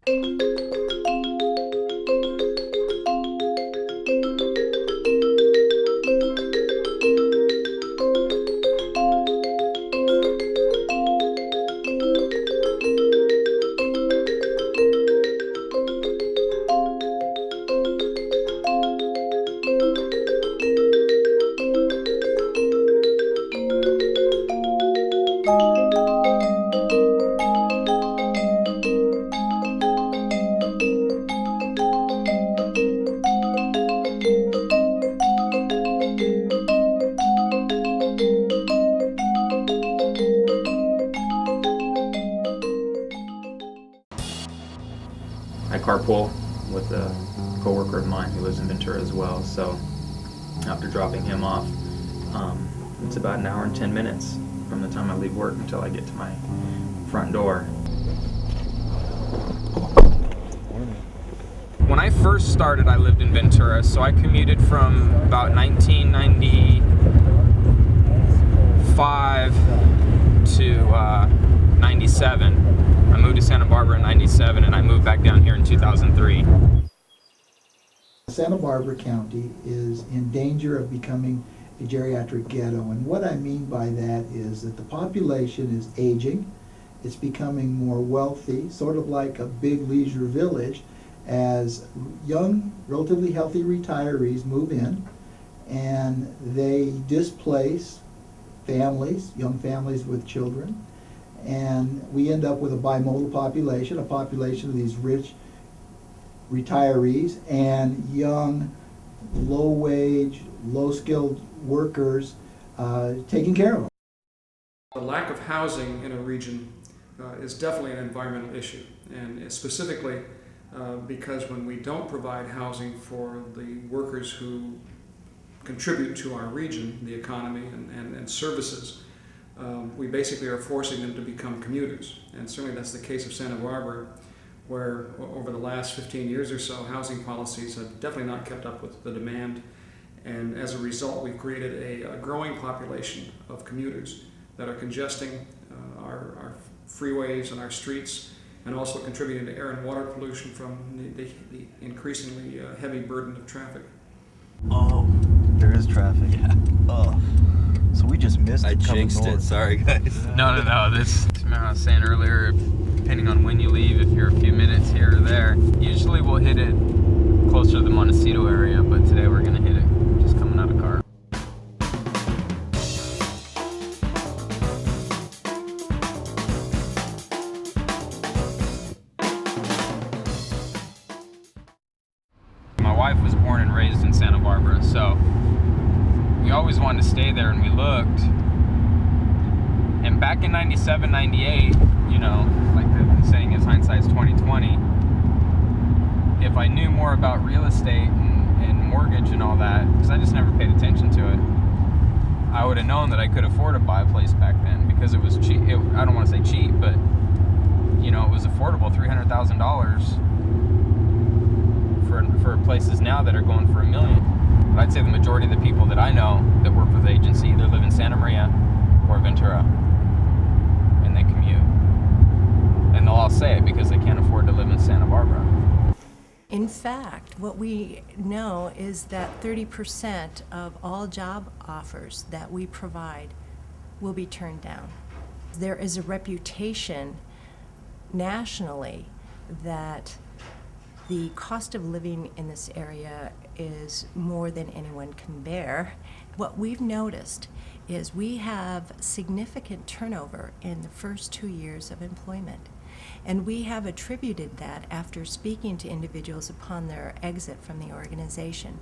I carpool with a coworker of mine who lives in Ventura as well, so after dropping him off, it's about an hour and 10 minutes from the time I leave work until I get to my front door. When I first started, I lived in Ventura, so I commuted from about 1995 to 97. I moved to Santa Barbara in 97, and I moved back down here in 2003. Santa Barbara County is in danger of becoming a geriatric ghetto, and what I mean by that is that the population is aging, it's becoming more wealthy, sort of like a big leisure village, as young, relatively healthy retirees move in, and they displace families, young families with children, and we end up with a bimodal population, a population of these rich retirees and young, low-wage, low-skilled workers taking care of them. The lack of housing in a region is definitely an environmental issue, and specifically because when we don't provide housing for the workers who contribute to our region, the economy and services, we basically are forcing them to become commuters. And certainly that's the case of Santa Barbara, where over the last 15 years or so, housing policies have definitely not kept up with the demand. And as a result, we've created a growing population of commuters that are congesting our freeways and our streets, and also contributing to air and water pollution from the increasingly heavy burden of traffic. Oh, there is traffic. Yeah. Oh, so we just missed I it coming jinxed north. it, sorry guys. No, this, I was saying earlier, depending on when you leave, if you're a few minutes here or there, usually we'll hit it closer to the Montecito area, but today we're gonna hit it just coming out of car. My wife was born and raised in Santa Barbara, so we always wanted to stay there, and we looked. And back in 97, 98, you know, like the saying is hindsight's 2020. If I knew more about real estate and mortgage and all that, because I just never paid attention to it, I would have known that I could afford to buy a place back then, because it was cheap. I don't want to say cheap, but you know, it was affordable, $300,000 for places now that are going for $1 million. But I'd say the majority of the people that I know that work for the agency either live in Santa Maria or Ventura, and they commute. And they'll all say it because they can't afford to live in Santa Barbara. In fact, what we know is that 30% of all job offers that we provide will be turned down. There is a reputation nationally that the cost of living in this area is more than anyone can bear. What we've noticed is we have significant turnover in the first 2 years of employment. And we have attributed that, after speaking to individuals upon their exit from the organization,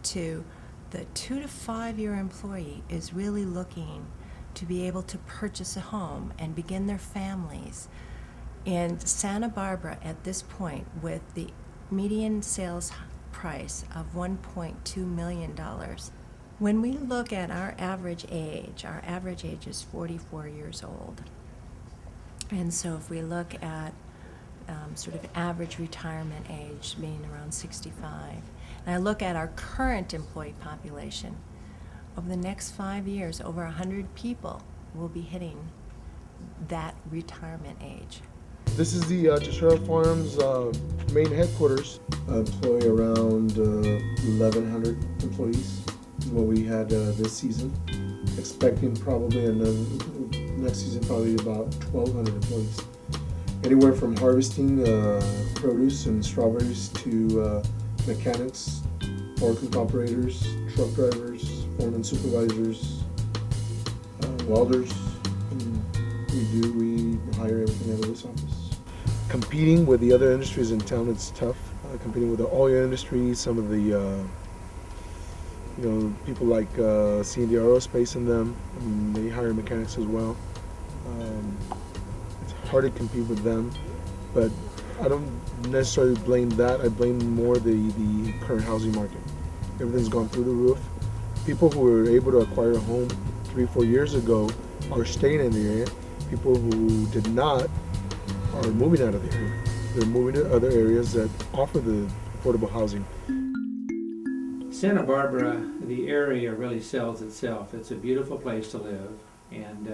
to the 2 to 5 year employee is really looking to be able to purchase a home and begin their families. In Santa Barbara at this point, with the median sales price of $1.2 million, when we look at our average age is 44 years old. And so if we look at sort of average retirement age being around 65, and I look at our current employee population, over the next 5 years, over 100 people will be hitting that retirement age. This is the Cheshire Farms main headquarters. Employ around 1,100 employees is what we had this season. Expecting probably next season probably about 1,200 employees. Anywhere from harvesting produce and strawberries to mechanics, forklift operators, truck drivers, foreman supervisors, welders. We hire everything out of this office. Competing with the other industries in town, it's tough. Competing with the oil industry, some of the people like seeing the aerospace in them. I mean, they hire mechanics as well. It's hard to compete with them, but I don't necessarily blame that. I blame more the current housing market. Everything's gone through the roof. People who were able to acquire a home 3-4 years ago are staying in the area. People who did not are moving out of the area. They're moving to other areas that offer the affordable housing. Santa Barbara, the area really sells itself. It's a beautiful place to live, and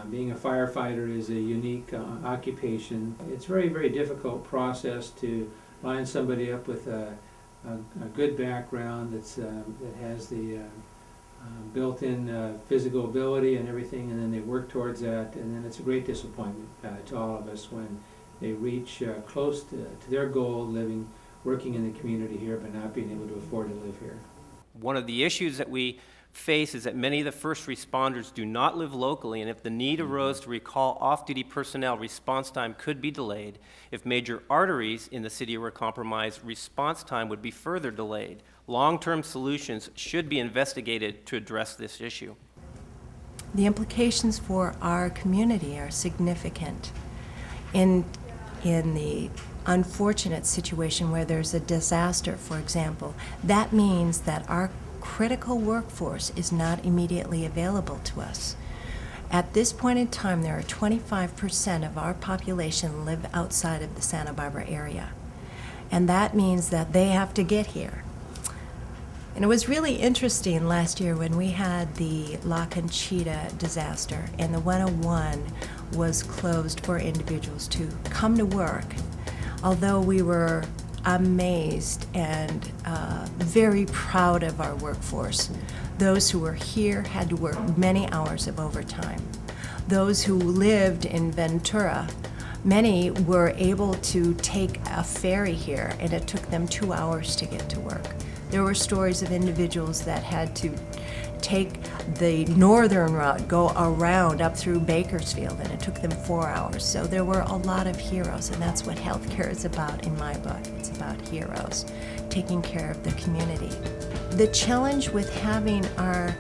being a firefighter is a unique occupation. It's a very, very difficult process to line somebody up with a good background that has the built-in physical ability and everything, and then they work towards that, and then it's a great disappointment to all of us when they reach close to their goal, working in the community here, but not being able to afford to live here. One of the issues that we face is that many of the first responders do not live locally, and if the need arose to recall off-duty personnel, response time could be delayed. If major arteries in the city were compromised, response time would be further delayed. Long-term solutions should be investigated to address this issue. The implications for our community are significant. In the unfortunate situation where there's a disaster, for example, that means that our critical workforce is not immediately available to us. At this point in time, there are 25% of our population live outside of the Santa Barbara area. And that means that they have to get here. And it was really interesting last year when we had the La Conchita disaster and the 101 was closed for individuals to come to work. Although we were amazed and very proud of our workforce, those who were here had to work many hours of overtime. Those who lived in Ventura, many were able to take a ferry here, and it took them 2 hours to get to work. There were stories of individuals that had to take the northern route, go around up through Bakersfield, and it took them 4 hours. So there were a lot of heroes, and that's what healthcare is about in my book. It's about heroes, taking care of the community. The challenge with having our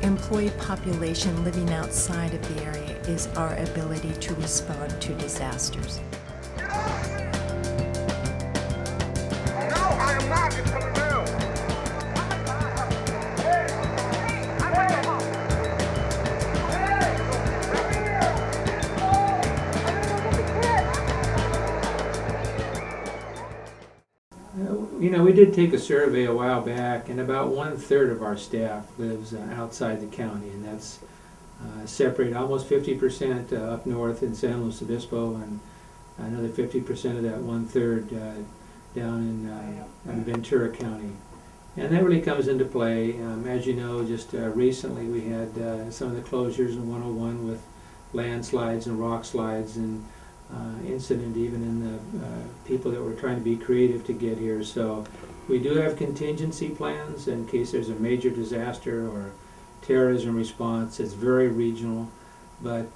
employee population living outside of the area is our ability to respond to disasters. No, I am not. It's coming down. We did take a survey a while back, and about 1/3 of our staff lives outside the county, and that's separated almost 50% up north in San Luis Obispo, and another 50% of that 1/3 down in Ventura County. And that really comes into play. As you know, just recently we had some of the closures in 101 with landslides and rock slides, and incident even in the people that were trying to be creative to get here. So we do have contingency plans in case there's a major disaster or terrorism response. It's very regional, but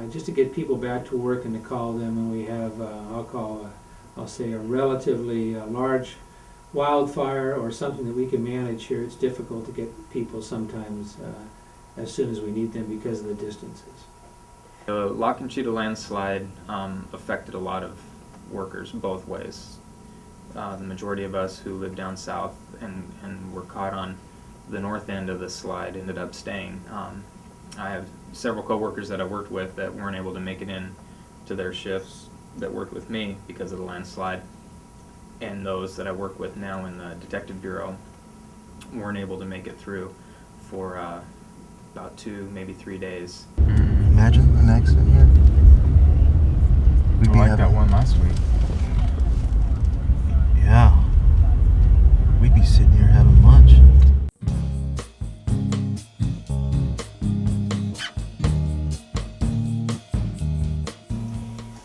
just to get people back to work and to call them, and we have I'll say a relatively large wildfire or something that we can manage here. It's difficult to get people sometimes as soon as we need them because of the distances. The La Conchita landslide affected a lot of workers both ways. The majority of us who live down south and were caught on the north end of the slide ended up staying. I have several coworkers that I worked with that weren't able to make it in to their shifts that worked with me because of the landslide, and those that I work with now in the detective bureau weren't able to make it through for about 2, maybe 3 days. Imagine an accident here. We of like that one last week. Yeah. We'd be sitting here having lunch.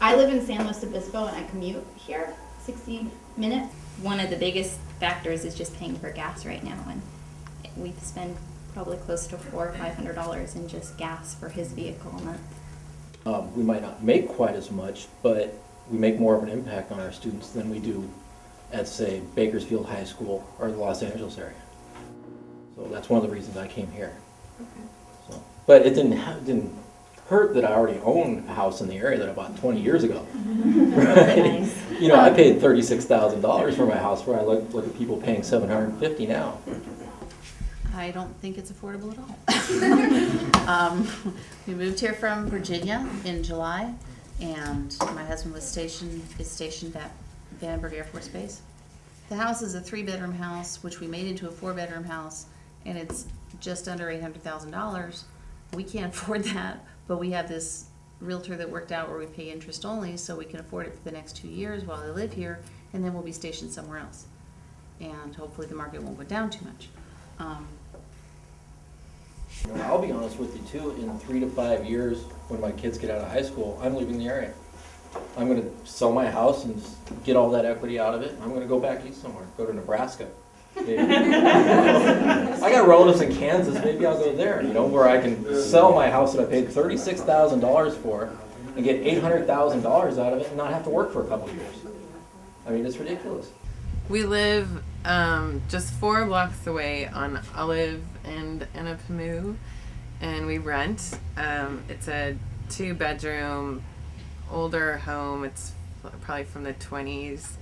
I live in San Luis Obispo and I commute here 60 minutes. One of the biggest factors is just paying for gas right now, and we spend probably close to $400 or $500 in just gas for his vehicle a month. We might not make quite as much, but we make more of an impact on our students than we do at, say, Bakersfield High School or the Los Angeles area. So that's one of the reasons I came here. Okay. So, but it didn't hurt that I already owned a house in the area that I bought 20 years ago. Right? Nice. You know, I paid $36,000 for my house, where I look at people paying $750 now. I don't think it's affordable at all. We moved here from Virginia in July, and my husband is stationed at Vandenberg Air Force Base. The house is a 3-bedroom house, which we made into a 4-bedroom house, and it's just under $800,000. We can't afford that, but we have this realtor that worked out where we pay interest only, so we can afford it for the next 2 years while they live here, and then we'll be stationed somewhere else. And hopefully the market won't go down too much. You know, I'll be honest with you too, in 3 to 5 years, when my kids get out of high school, I'm leaving the area. I'm gonna sell my house and just get all that equity out of it, and I'm gonna go back east somewhere, go to Nebraska. Maybe. I got relatives in Kansas, maybe I'll go there, you know, where I can sell my house that I paid $36,000 for and get $800,000 out of it and not have to work for a couple of years. I mean, it's ridiculous. We live just 4 blocks away on Olive and Anapamu, and we rent. It's a 2-bedroom, older home. It's probably from the 20s.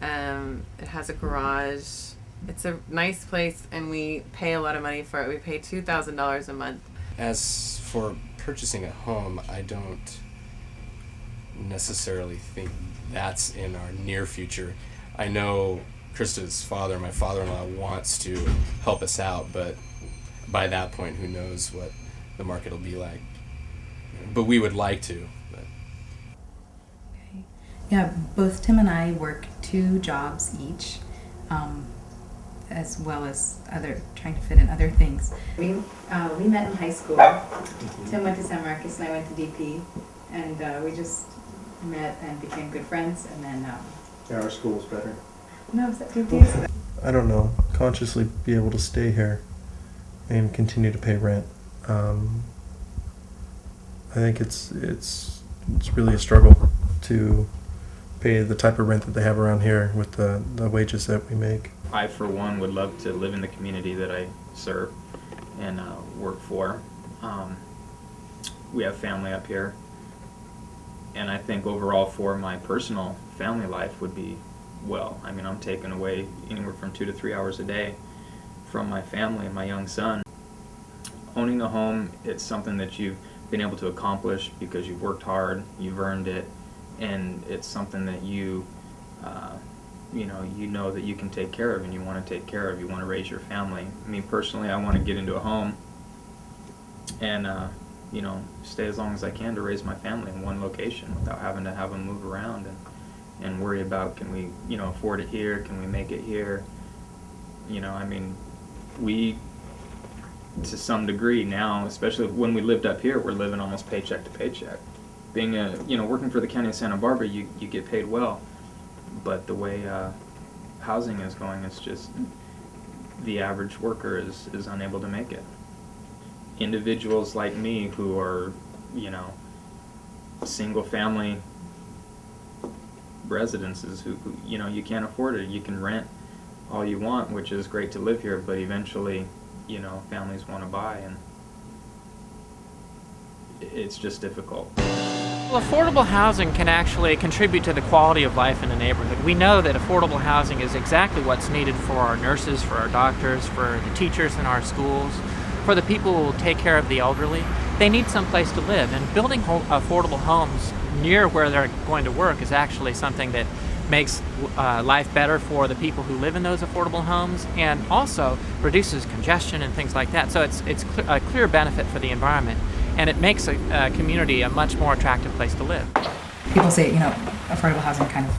It has a garage. It's a nice place, and we pay a lot of money for it. We pay $2,000 a month. As for purchasing a home, I don't necessarily think that's in our near future. I know Krista's father, my father-in-law, wants to help us out, but by that point, who knows what the market will be like. But we would like to. But. Okay. Yeah, both Tim and I work 2 jobs each, as well as trying to fit in other things. We met in high school. Tim went to San Marcos and I went to DP, and we just met and became good friends, and then Yeah, our school's better. no, is that DP? I don't know. Consciously be able to stay here and continue to pay rent. I think it's really a struggle to pay the type of rent that they have around here with the wages that we make. I, for one, would love to live in the community that I serve and work for. We have family up here, and I think overall for my personal family life would be well. I mean, I'm taking away anywhere from 2 to 3 hours a day from my family and my young son. Owning a home, it's something that you've been able to accomplish because you've worked hard, you've earned it, and it's something that you know that you can take care of and you want to take care of. You want to raise your family. Me personally, I want to get into a home and stay as long as I can to raise my family in one location without having to have them move around and worry about, can we afford it here, can we make it here. I mean, we, to some degree now, especially when we lived up here, we're living almost paycheck to paycheck. Being working for the county of Santa Barbara, you get paid well, but the way housing is going, it's just the average worker is unable to make it. Individuals like me who are, single family residences who you can't afford it. You can rent all you want, which is great to live here, but eventually, families want to buy, and it's just difficult. Well, affordable housing can actually contribute to the quality of life in a neighborhood. We know that affordable housing is exactly what's needed for our nurses, for our doctors, for the teachers in our schools, for the people who will take care of the elderly. They need some place to live, and building affordable homes near where they're going to work is actually something that makes life better for the people who live in those affordable homes, and also reduces congestion and things like that. So it's a clear benefit for the environment, and it makes a community a much more attractive place to live. people say, affordable housing kind of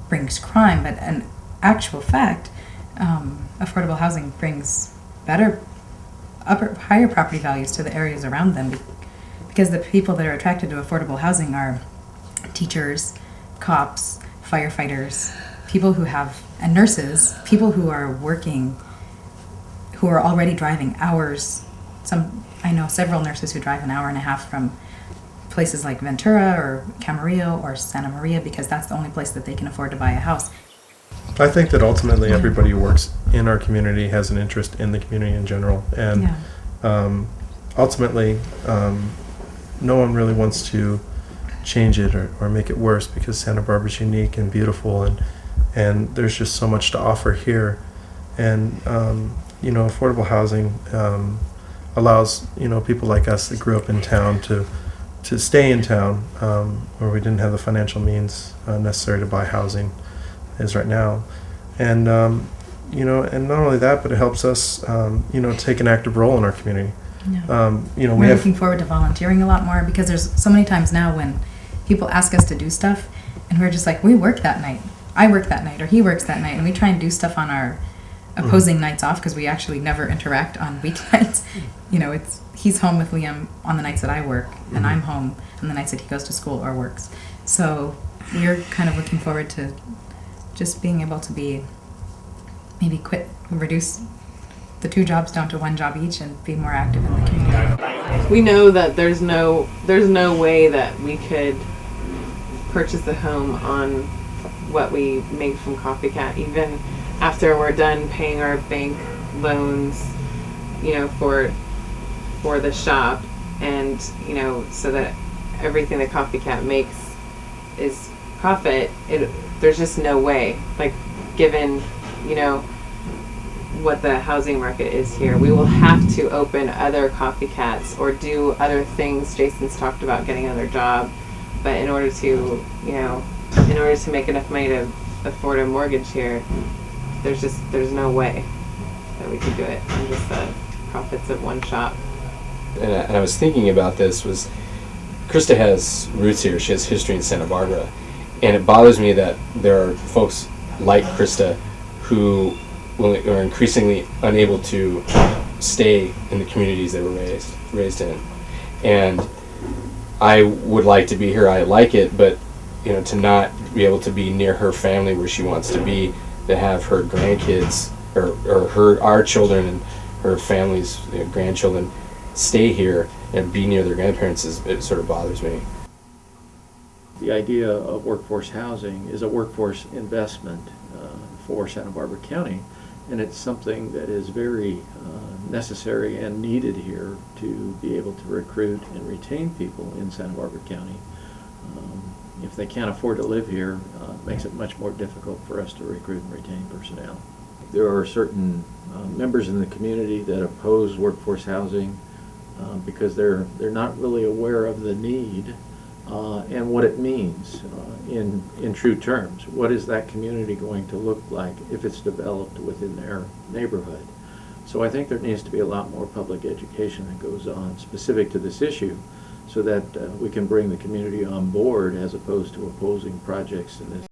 brings crime, but in actual fact, affordable housing brings higher property values to the areas around them, because the people that are attracted to affordable housing are teachers, cops, firefighters, people who have, and nurses, people who are working, who are already driving hours. I know several nurses who drive an hour and a half from places like Ventura or Camarillo or Santa Maria, because that's the only place that they can afford to buy a house. I think that ultimately everybody who works in our community has an interest in the community in general, and ultimately no one really wants to change it or make it worse, because Santa Barbara's unique and beautiful, and there's just so much to offer here. And affordable housing allows people like us that grew up in town to stay in town, where we didn't have the financial means necessary to buy housing as right now. And and not only that, but it helps us take an active role in our community. We're looking forward to volunteering a lot more, because there's so many times now when people ask us to do stuff and we're just like, we work that night, I work that night, or he works that night, and we try and do stuff on our opposing nights off, because we actually never interact on weeknights. He's home with Liam on the nights that I work, and I'm home on the nights that he goes to school or works. So we're kind of looking forward to just being able to reduce the 2 jobs down to 1 job each and be more active in the community. We know that there's no way that we could purchase a home on what we make from Coffee Cat, even after we're done paying our bank loans, for the shop, and so that everything that Coffee Cat makes is profit. There's just no way, given what the housing market is here, we will have to open other Coffee Cats or do other things. Jason's talked about getting another job, but in order to make enough money to afford a mortgage here, there's no way that we could do it on just the profits of 1 shop. And I was thinking about this, Krista has roots here, she has history in Santa Barbara, and it bothers me that there are folks like Krista who are increasingly unable to stay in the communities they were raised in. And I would like to be here, I like it, but to not be able to be near her family where she wants to be, to have her grandkids or our children and her family's grandchildren stay here and be near their grandparents, it sort of bothers me. The idea of workforce housing is a workforce investment for Santa Barbara County, and it's something that is very necessary and needed here to be able to recruit and retain people in Santa Barbara County. If they can't afford to live here, it makes it much more difficult for us to recruit and retain personnel. There are certain members in the community that oppose workforce housing because they're not really aware of the need and what it means in true terms. What is that community going to look like if it's developed within their neighborhood? So I think there needs to be a lot more public education that goes on specific to this issue, so that we can bring the community on board as opposed to opposing projects in this